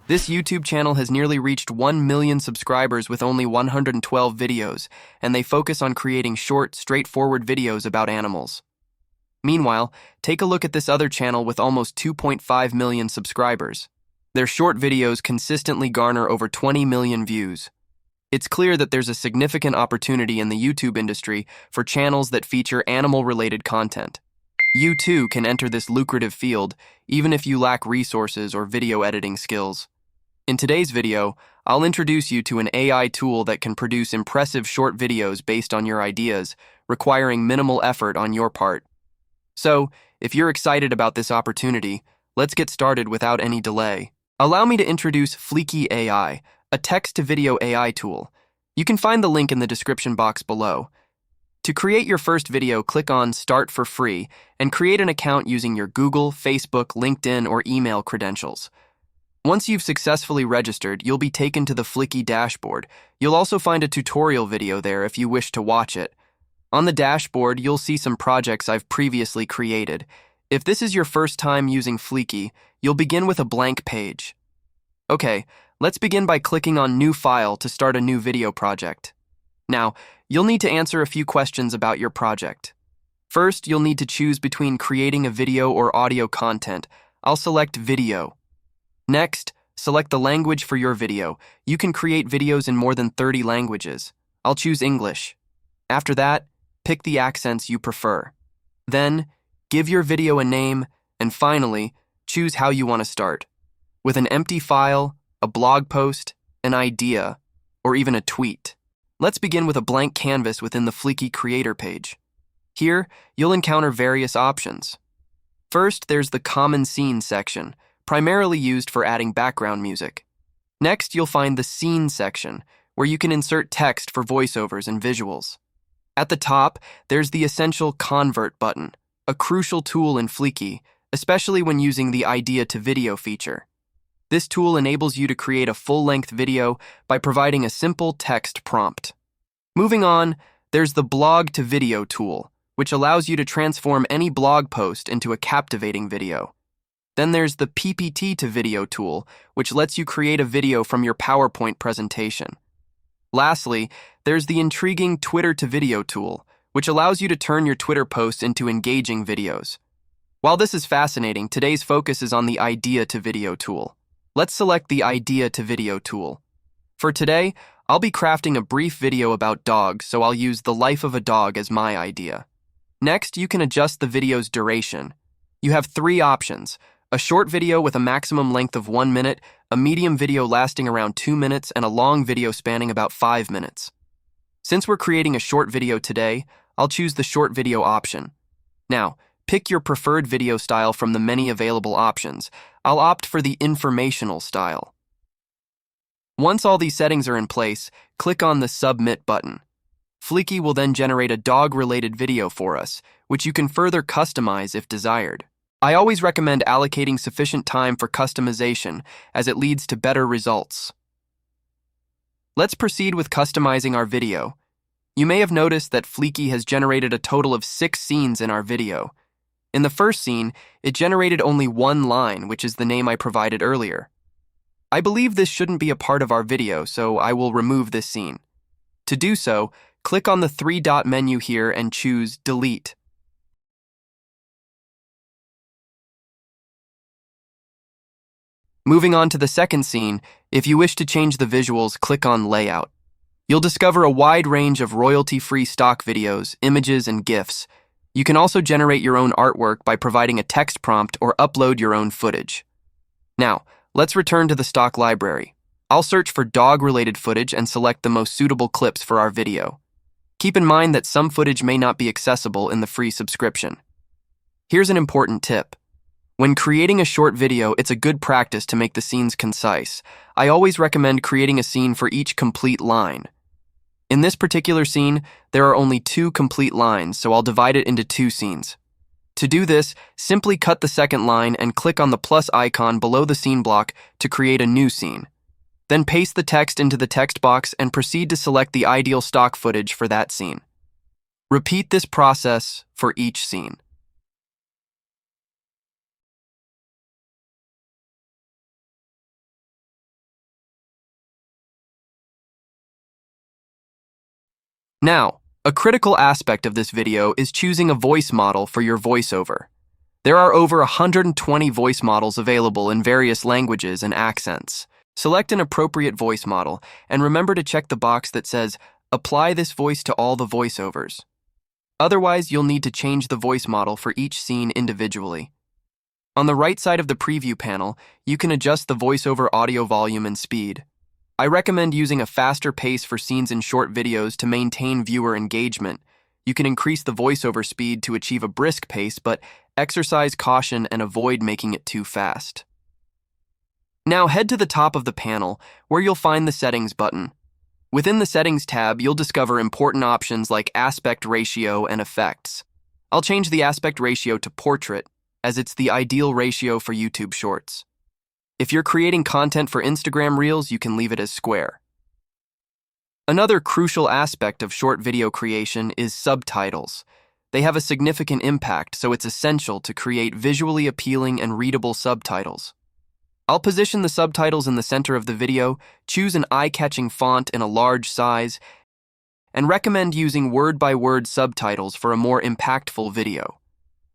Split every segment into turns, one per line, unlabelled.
This YouTube channel has nearly reached 1 million subscribers with only 112 videos, and they focus on creating short, straightforward videos about animals. Meanwhile, take a look at this other channel with almost 2.5 million subscribers. Their short videos consistently garner over 20 million views. It's clear that there's a significant opportunity in the YouTube industry for channels that feature animal-related content. You too can enter this lucrative field, even if you lack resources or video editing skills. In today's video, I'll introduce you to an AI tool that can produce impressive short videos based on your ideas, requiring minimal effort on your part. So, if you're excited about this opportunity, let's get started without any delay. Allow me to introduce Filki AI, a text-to-video AI tool. You can find the link in the description box below. To create your first video, click on Start for Free and create an account using your Google, Facebook, LinkedIn, or email credentials. Once you've successfully registered, you'll be taken to the Filki dashboard. You'll also find a tutorial video there if you wish to watch it. On the dashboard, you'll see some projects I've previously created. If this is your first time using Filki, you'll begin with a blank page. Okay, let's begin by clicking on New File to start a new video project. Now, you'll need to answer a few questions about your project. First, you'll need to choose between creating a video or audio content. I'll select video. Next, select the language for your video. You can create videos in more than 30 languages. I'll choose English. After that, pick the accents you prefer. Then, give your video a name, and finally, choose how you want to start. With an empty file, a blog post, an idea, or even a tweet. Let's begin with a blank canvas within the Filki Creator page. Here, you'll encounter various options. First, there's the Common Scene section, primarily used for adding background music. Next, you'll find the Scene section, where you can insert text for voiceovers and visuals. At the top, there's the essential Convert button, a crucial tool in Filki, especially when using the Idea-to-Video feature. This tool enables you to create a full-length video by providing a simple text prompt. Moving on, there's the Blog-to-Video tool, which allows you to transform any blog post into a captivating video. Then there's the PPT-to-Video tool, which lets you create a video from your PowerPoint presentation. Lastly, there's the intriguing Twitter-to-Video tool, which allows you to turn your Twitter posts into engaging videos. While this is fascinating, today's focus is on the Idea-to-Video tool. Let's select the Idea-to-Video tool. For today, I'll be crafting a brief video about dogs, so I'll use the life of a dog as my idea. Next, you can adjust the video's duration. You have 3 options: a short video with a maximum length of 1 minute, a medium video lasting around 2 minutes, and a long video spanning about 5 minutes. Since we're creating a short video today, I'll choose the short video option. Now, pick your preferred video style from the many available options. I'll opt for the informational style. Once all these settings are in place, click on the Submit button. Filki will then generate a dog-related video for us, which you can further customize if desired. I always recommend allocating sufficient time for customization, as it leads to better results. Let's proceed with customizing our video. You may have noticed that Filki has generated a total of 6 scenes in our video. In the first scene, it generated only 1 line, which is the name I provided earlier. I believe this shouldn't be a part of our video, so I will remove this scene. To do so, click on the 3-dot menu here and choose Delete. Moving on to the second scene, if you wish to change the visuals, click on Layout. You'll discover a wide range of royalty-free stock videos, images, and GIFs. You can also generate your own artwork by providing a text prompt or upload your own footage. Now, let's return to the stock library. I'll search for dog-related footage and select the most suitable clips for our video. Keep in mind that some footage may not be accessible in the free subscription. Here's an important tip. When creating a short video, it's a good practice to make the scenes concise. I always recommend creating a scene for each complete line. In this particular scene, there are only 2 complete lines, so I'll divide it into 2 scenes. To do this, simply cut the second line and click on the plus icon below the scene block to create a new scene. Then paste the text into the text box and proceed to select the ideal stock footage for that scene. Repeat this process for each scene. Now, a critical aspect of this video is choosing a voice model for your voiceover. There are over 120 voice models available in various languages and accents. Select an appropriate voice model, and remember to check the box that says, "Apply this voice to all the voiceovers." Otherwise, you'll need to change the voice model for each scene individually. On the right side of the preview panel, you can adjust the voiceover audio volume and speed. I recommend using a faster pace for scenes in short videos to maintain viewer engagement. You can increase the voiceover speed to achieve a brisk pace, but exercise caution and avoid making it too fast. Now head to the top of the panel, where you'll find the Settings button. Within the Settings tab, you'll discover important options like aspect ratio and effects. I'll change the aspect ratio to portrait, as it's the ideal ratio for YouTube Shorts. If you're creating content for Instagram Reels, you can leave it as square. Another crucial aspect of short video creation is subtitles. They have a significant impact, so it's essential to create visually appealing and readable subtitles. I'll position the subtitles in the center of the video, choose an eye-catching font in a large size, and recommend using word-by-word subtitles for a more impactful video.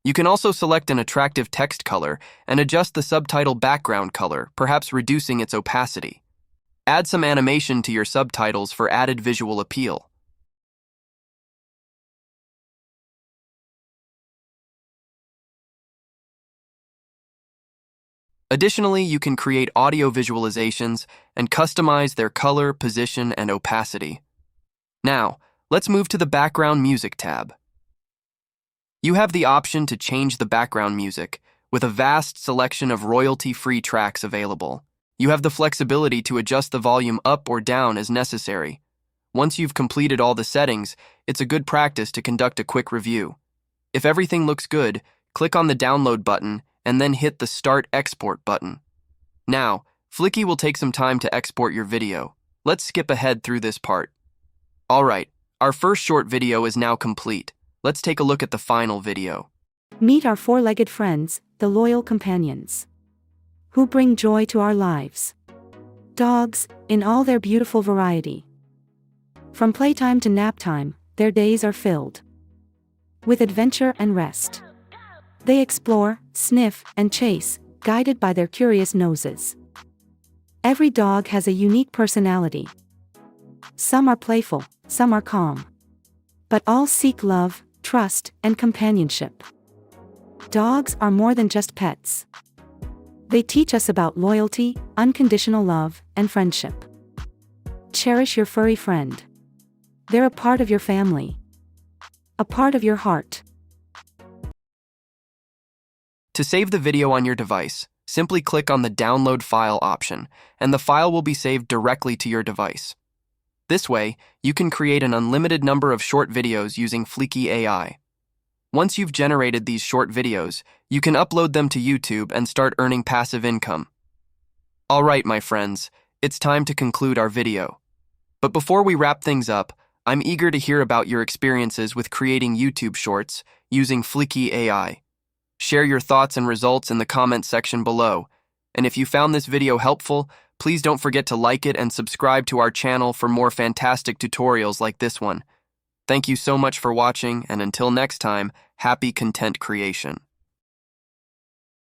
You can also select an attractive text color and adjust the subtitle background color, perhaps reducing its opacity. Add some animation to your subtitles for added visual appeal. Additionally, you can create audio visualizations and customize their color, position, and opacity. Now, let's move to the Background Music tab. You have the option to change the background music, with a vast selection of royalty-free tracks available. You have the flexibility to adjust the volume up or down as necessary. Once you've completed all the settings, it's a good practice to conduct a quick review. If everything looks good, click on the Download button and then hit the Start Export button. Now, Filki will take some time to export your video. Let's skip ahead through this part. Alright, our first short video is now complete. Let's take a look at the final video.
Meet our four-legged friends, the loyal companions, who bring joy to our lives. Dogs, in all their beautiful variety. From playtime to nap time, their days are filled with adventure and rest. They explore, sniff, and chase, guided by their curious noses. Every dog has a unique personality. Some are playful, some are calm, but all seek love, trust, and companionship. Dogs are more than just pets. They teach us about loyalty, unconditional love, and friendship. Cherish your furry friend. They're a part of your family, a part of your heart.
To save the video on your device, simply click on the Download File option, and the file will be saved directly to your device. This way, you can create an unlimited number of short videos using Filki AI. Once you've generated these short videos, you can upload them to YouTube and start earning passive income. Alright, my friends, it's time to conclude our video. But before we wrap things up, I'm eager to hear about your experiences with creating YouTube Shorts using Filki AI. Share your thoughts and results in the comment section below. And if you found this video helpful, please don't forget to like it and subscribe to our channel for more fantastic tutorials like this one. Thank you so much for watching, and until next time, happy content creation.